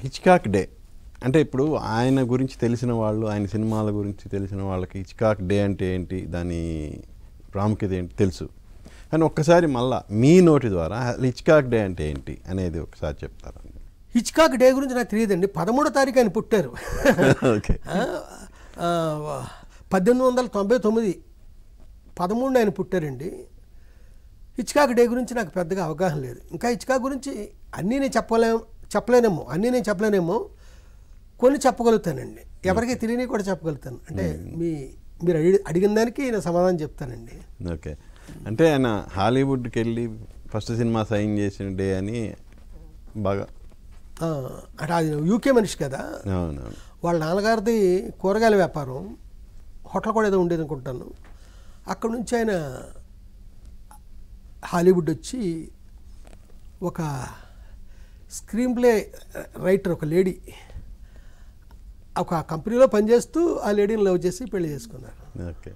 Hitchcock day అంటే ఇప్పుడు ఆయన గురించి తెలిసిన వాళ్ళు, ఆయన సినిమాల గురించి తెలిసిన వాళ్ళకి హిచ్కాక్ డే అంటే ఏంటి, దాని ప్రాముఖ్యత ఏంటి తెలుసు. కానీ ఒక్కసారి మళ్ళా మీ నోటి ద్వారా హిచ్కాక్ డే అంటే ఏంటి అనేది ఒకసారి చెప్తారండి. హిచ్కాక్ డే గురించి నాకు తెలియదండి. 13వ తారీఖు ఆయన పుట్టారు. ఓకే. 1899 13 ఆయన పుట్టారండి. హిచ్కాక్ డే గురించి నాకు పెద్దగా అవగాహన లేదు. ఇంకా హిచ్కాక్ గురించి అన్నీ నేను చెప్పలేనేమో, అన్నీ నేను చెప్పలేనేమో, కొన్ని చెప్పగలుగుతానండి. ఎవరికి తెలియని కూడా చెప్పగలుగుతాను. అంటే మీరు అడిగిన దానికి నేను సమాధానం చెప్తానండి. ఓకే. అంటే ఆయన హాలీవుడ్కి వెళ్ళి ఫస్ట్ సినిమా సైన్ చేసిన డే అని బాగా, అంటే అది యూకే మనిషి కదా. అవునవును. వాళ్ళ నాన్నగారిది కూరగాయల వ్యాపారం, హోటల్ కూడా ఏదో ఉండేది అనుకుంటాను. అక్కడ నుంచి ఆయన హాలీవుడ్ వచ్చి ఒక స్క్రీన్ ప్లే రైటర్, ఒక లేడీ, ఒక కంపెనీలో పనిచేస్తూ ఆ లేడీని లవ్ చేసి పెళ్లి చేసుకున్నారు. ఓకే.